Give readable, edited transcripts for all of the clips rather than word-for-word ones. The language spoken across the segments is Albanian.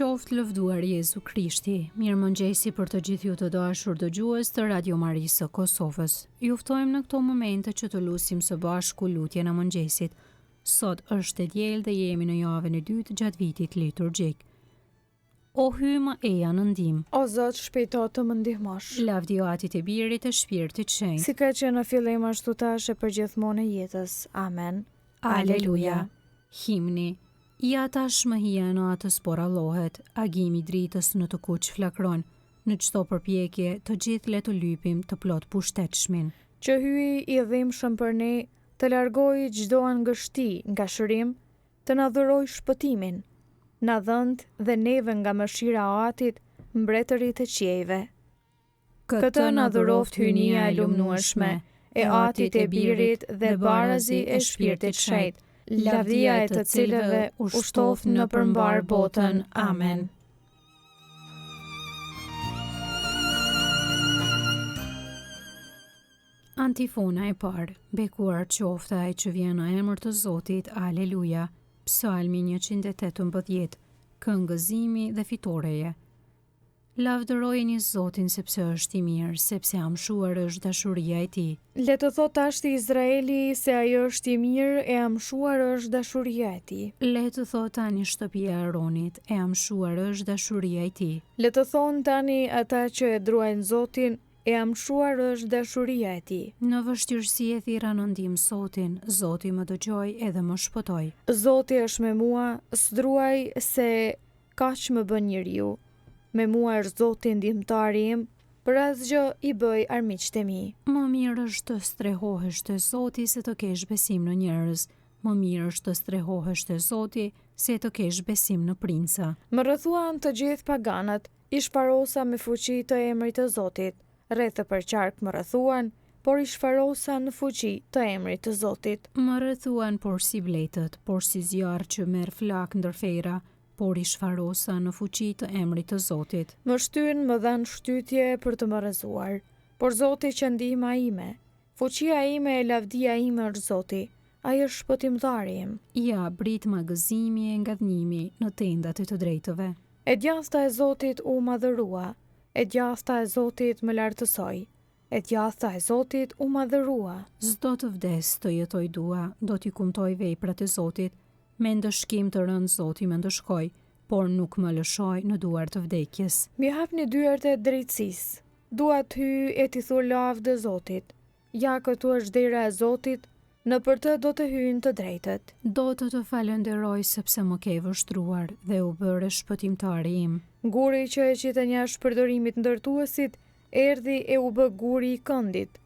Qoftë lëvduar Jezu Krishti, mirëmëngjesi për të gjithë ju të dashur dëgjues të Radio Marisë së Kosovës. Ju ftojmë në këto momente që të lutim së bashku lutjen e mëngjesit. Sot është e diel dhe jemi në javën e dytë gjatë vitit liturgjik. O hymë eja në ndim, O Zot, shpejto të më ndihmosh. lavdi Atit e Birit e Shpirtit Shenjtë. Si ka që në fillim ashtu tash e për gjithmonë e jetës. Amen. Aleluja. Himni. Ja tashmë hieno atës por allohet, agimi dritës në të kuq flakron, në çdo përpjekje të gjithë le të lypim të plot pushtetshmin. Që hyi i dhimbshëm për ne, të largoj çdo angështi nga shërim, të na dhuroj shpëtimin, na dhënd dhe neve nga mëshira e Atit, mbretërit e qiejve. Këtë na dhuroft hynia e lumnueshme, e Atit e Birit dhe barazi e Shpirtit Shenjtë, lavdia e të cilëve u shtoft në përmbar botën. Amen. Antifona e parë, bekuar qoftë ai që vjen në emër të Zotit, aleluja. Psalmi 118, këngëzimi dhe fitoreje. Lavdërojeni Zotin sepse është i mirë, sepse amshuar është dashuria e tij. Le të thot tashti Izraeli se ai është i mirë e amshuar është dashuria e tij. Le të thot tani shtëpia e Aronit, e amshuar është dashuria e tij. Le të thonë tani ata që e druajnë Zotin, e amshuar është dashuria e tij. Në vështirësi e thira në ndihmë Zotin, Zoti më dëgjoi edhe më shpëtoi. Zoti është me mua, s'druaj se kaq më bën njeriu. Me mua është Zoti ndihmtari im, për asgjë i bëj armiqtë e mi. Më mirë është të strehohesh te Zoti se të kesh besim në njerëz. Më mirë është të strehohesh te Zoti se të kesh besim në princa. Më rrethuan të gjithë paganët, i shparosa me fuqi të emrit të Zotit. Rreth të përqark më rrethuan, por i shparosa në fuqi të emrit të Zotit. Më rrethuan por si bletët, por si zjarr që merr flak ndër fejra, por i shfarosa në fuqi të emrit të Zotit. Më shtyn më dhan shtytje për të më rrezuar, por Zoti që ndihma ime, fuqia ime e lavdia ime është Zoti, ai është shpëtimtari im. Ja brit magëzimi e ngadhnimi në tendat e të drejtëve. E djatha e Zotit u madhërua, e djatha e Zotit më lartësoi, e djatha e Zotit u madhërua. S'do të vdes të jetoj dua, do t'i kumtoj veprat e Zotit, me ndëshkim të rënd Zoti më ndëshkoj, por nuk më lëshoj në duar të vdekjes. Mi hapni dyert e drejtësisë. Dua të hyj e t'i thur lavdë Zotit. Ja këtu është dera e Zotit, në për të do të hyjnë të drejtët. Do të falenderoj sepse më ke vështruar dhe u bëre shpëtimtari im. Guri që e qitën jashtë përdorimit ndërtuesit, erdhi e u bë guri i këndit.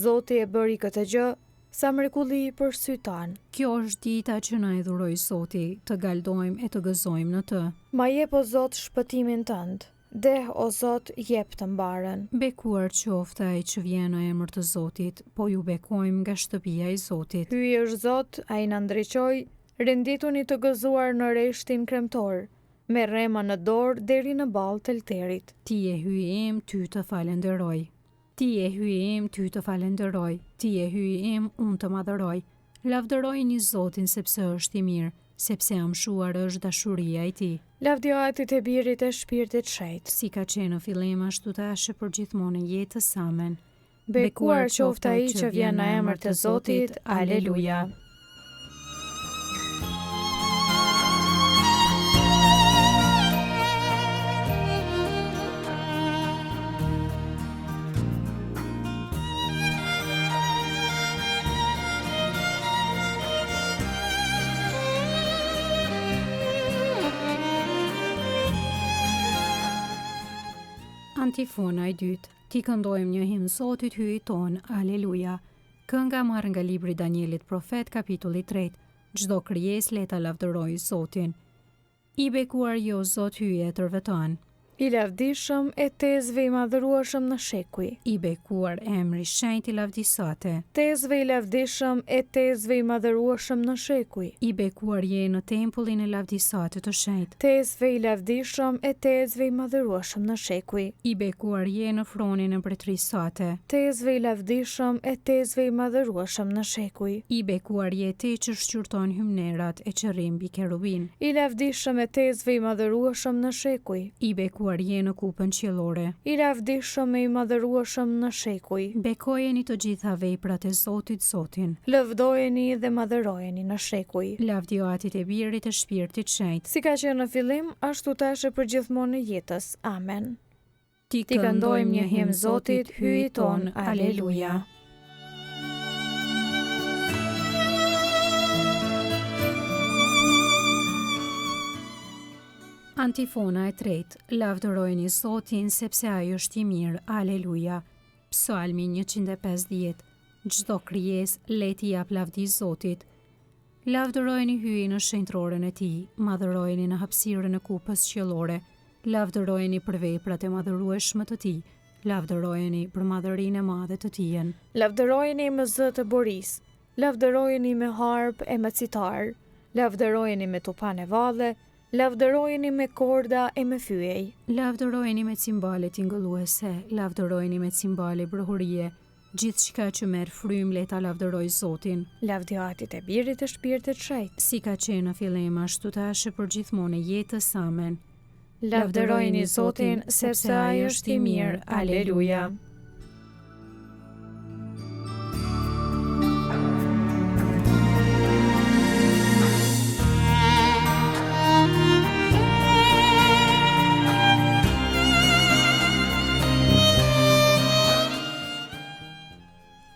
Zoti e bëri këtë gjë, sa mrekulli për sy tanë. Kjo është dita që na e dhuroi Zoti, të galdojmë e të gëzojmë në të. Ma jep o Zot shpëtimin tënd. Deh o Zot jep të mbarën. Bekuar qoftë ai që vjen në emër të Zotit, po ju bekojmë nga shtëpia e Zotit. Hyj është Zot, ai na ndriçoi, rendituni të gëzuar në reshtin kremtor, me rrema në dorë deri në ballë të lterit. Ti e hyjim, ty të falenderoj. Ti e hyjim, ty të falenderoj. Ti e hyjim, unë të madhëroj. Lavdërojni Zotin sepse është i mirë, sepse amshuar është dashuria e tij. Lavdia Atit e Birit e Shpirtit Shenjtë. Si ka qenë në fillim ashtu tash për gjithmonë në jetës. Amen. Bekuar qoftë ai që vjen në emër të Zotit. Aleluja. Antifona e dytë. Ti këndojmë një himn Zotit hyjit ton. Aleluja. Kënga marrë nga libri Danielit profet kapitulli 3. Çdo krijesë le ta lavdërojë Zotin. I bekuar jo Zot hyje tërve tan. I lavdishëm e tezve i madhërueshëm në shekuj. I bekuar emri shenjt i lavdisate. Tezve i lavdishëm e tezve i madhërueshëm në shekuj. I bekuar je në tempullin e lavdisate të shenjt. Tezve i lavdishëm e tezve i madhërueshëm në shekuj. I bekuar je në fronin e mbretërisate. Tezve i lavdishëm e tezve i madhërueshëm në shekuj. I bekuar je ti që shqyrton hymnerat e qërim mbi kerubin. I lavdishëm e tezve i madhërueshëm në shekuj. I bekuar je në kupën qiellore. I lavdishëm e i madhërueshëm në shekuj. Bekojeni të gjitha veprat e Zotit Zotin. Lëvdojeni dhe madhërojeni në shekuj. Lavdioatit e Birit e Shpirtit Shenjt. Si ka qenë në fillim, ashtu tash e për gjithmonë në jetës. Amen. Ti këndojmë një him Zotit, hyj ton. Aleluja. Antifona e tretë, lavdërojeni Zotin sepse ai është i mirë, aleluja. Psalmi 150, çdo krijesë le t'i jap lavdi Zotit. Lavdërojeni hyjin në shenjtroren e tij, madhërojeni në hapësirën e kupës qiellore, lavdërojeni për veprat e madhërueshme të tij, lavdërojeni për madhërinë e madhe të tij. Lavdërojeni me zë të boris, lavdërojeni me harp e me citar, lavdërojeni me tupan e valle, lavdërojeni me korda e me fyej. Lavdërojeni me cimbale tingëlluese, lavdërojeni me cimbale brohurie, gjithçka që merr frym le ta lavdëroj Zotin. Lavdioatit e Birit e Shpirtit Shenjt. Si ka qenë në fillim ashtu tash e për gjithmonë e jetës, amen. Lavdërojeni Zotin sepse ai është i mirë, aleluja.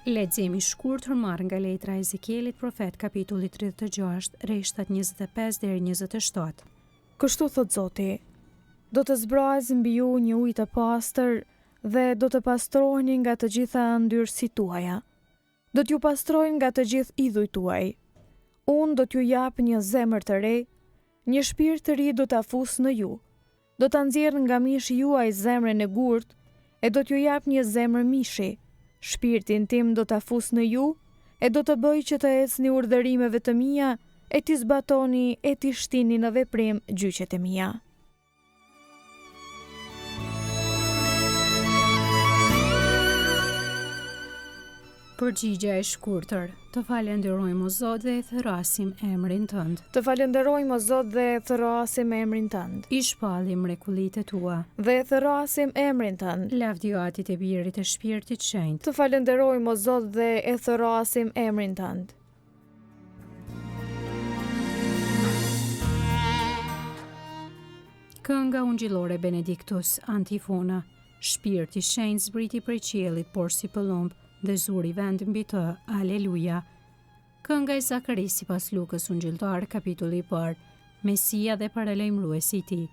Leximi shkurtër marrë nga letra e Ezekielit profet, kapitulli 36, rreshtat 25 deri 27. Kështu thot Zoti: do të zbraz mbi ju një ujë të pastër dhe do të pastroheni nga të gjitha ndyrësitë tuaja. Do t'ju pastroj nga të gjithë idhujt tuaj. Unë do t'ju jap një zemër të re, një shpirt të ri do ta fus në ju. Do ta nxjerr nga mishi juaj zemrën e gurt e do t'ju jap një zemër mishi. Shpirtin tim do ta fus në ju e do të bëj që të ecni urdhërimeve të mia e t'i zbatoni e t'i shtini në veprim gjyqet e mia. Përgjigja e shkurtër, të falenderojmë o Zot dhe e thërasim emrin tënd. Të falenderojmë o Zot dhe e thërasim emrin tënd. I shpallim mrekullitë tua. Dhe e thërasim emrin tënd. Lavdioatit e Birit e Shpirtit Shenjt. Të falenderojmë o Zot dhe e thërasim emrin tënd. Kënga ungjillore Benediktus, antifona. Shpirti i shenjtë zbriti prej qiellit, por si pëllumb, dhe zuri vend mbi të, aleluja. Kënga e Zakaris sipas Lukës ungjilltar, kapitulli i parë, Mesia dhe paralajmëruesi i tij.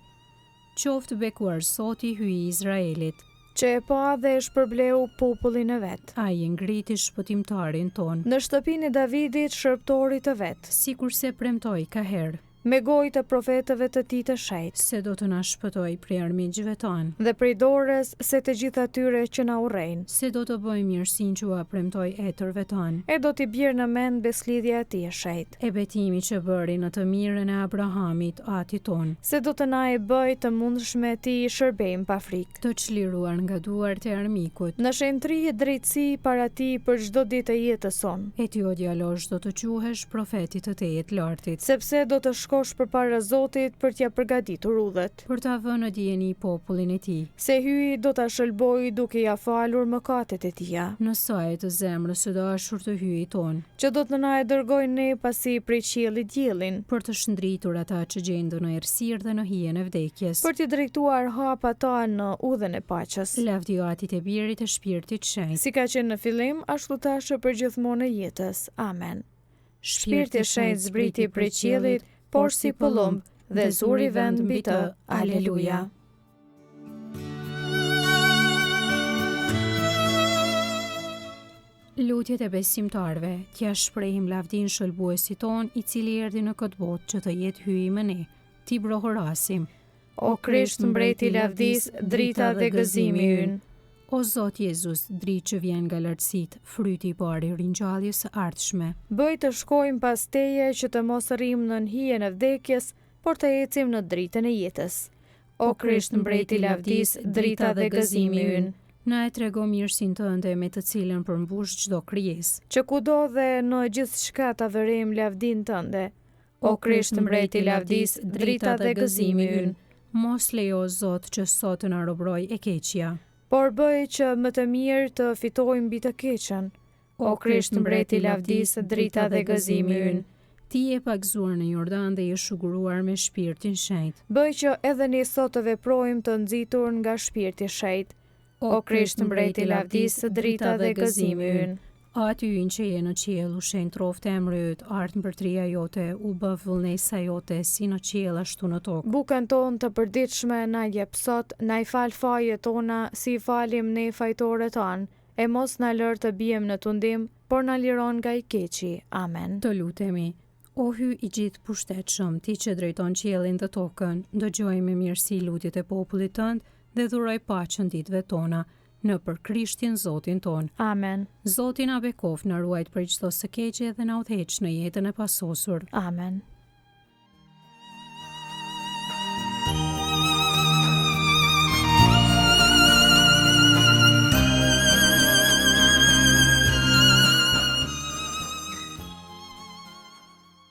Qoftë bekuar Zoti, hyj i Izraelit, që e pa dhe e shpërbleu popullin e vet. Ai e ngriti shpëtimtarin ton në shtëpinë e Davidit, shërptorit të vet, sikurse premtoi ka herë, me gojë të profetëve të tij të shenjtë, se do të na shpëtoj prej armiqve tanë, dhe prej dorës së të gjithë atyre që na urrejnë, se do të bëj mirësinë që ua premtoi etërve tanë, e do t'i bjerë në mend beslidhja e tij e shenjtë, e betimi që bëri në të mirën e Abrahamit, ati ton, se do të na e bëj të mundshme ti shërbejmë pa frikë, të çliruar nga duart e armikut, në shenjtëri e drejtësi para ti për çdo ditë të jetës sonë, e ti o djalosh do të quhesh profetit të Tejet Lartit, sepse do të shkosh përpara Zotit për t'ja përgatitur udhët, për ta vënë në dijeni popullin e tij, se hyi do ta shëlboj duke ja falur mëkatet e tija, në saj të zemrës së dashur të hyjit ton, që do të na e dërgojë ne pasi prej qiellit diellin, për të shndritur ata që gjenden në errësirë dhe në hijen e vdekjes, për t'i drejtuar hap ata në udhën e paqes. Lavdioatit e Birit e Shpirtit Shenjtë, Si ka qenë në fillim, ashtu tash e për gjithmonë e jetës. Amen. Shpirti i shenjtë zbriti prej qiellit, por si pëllumb, dhe zuri vend mbi të. Aleluja. Lutjet e besimtarve, t'ja shprehim lavdin shëlbuesit ton, i cili erdhi në këtë botë që të jetë hyj me ne, t'i brohorasim. O Krisht mbreti i lavdis, drita dhe gëzimi ynë. O Zot Jezus, dritë që vjen nga lartësitë, fryti i parë i ringjalljes së ardhshme. Bëj të shkojmë pas Teje që të mos rrim në hijen e vdekjes, por të ecim në dritën e jetës. O Krisht mbreti i lavdis, drita dhe gëzimi ynë. Na e trego mirësinë tënde me të cilën përmbush çdo krijesë. Që kudo dhe në gjithçka ta vërejmë lavdin tënde. O Krisht mbreti i lavdis, drita dhe gëzimi ynë. Mos lejo Zot që sot të na robroj e keqja, por bëj që më të mirë të fitojmë mbi të keqen. O Krisht mbreti i lavdis, drita dhe gëzimi ynë. Ti je pagzuar në Jordan dhe je shuguruar me Shpirtin Shenjtë. Bëj që edhe ne sot të veprojmë të nxitur nga Shpirti i Shenjtë. O Krisht mbreti i lavdis, drita dhe gëzimi ynë. Aty ynë që je në qiell, u shenjë troftë emri yt, art mbërtria jote, u bë vullnesa jote si në qiell ashtu në tokë. Bukën tonë të përditshme na jep sot, na i fal fajet tona si falim ne fajtorët tanë, e mos na lër të bijem në tundim, por na liron nga i keqi. Amen. Të lutemi. O Hy i gjithë pushtetshëm, ti që drejton qiellin dhe tokën, dëgjoj me mirësi lutjet e popullit tënd dhe dhuroj paqen ditëve tona. Në për Krishtin Zotin ton. Amen. Zotin na bekoft, na ruajt për çdo së keqe dhe na udhëheq në jetën e pasosur. Amen.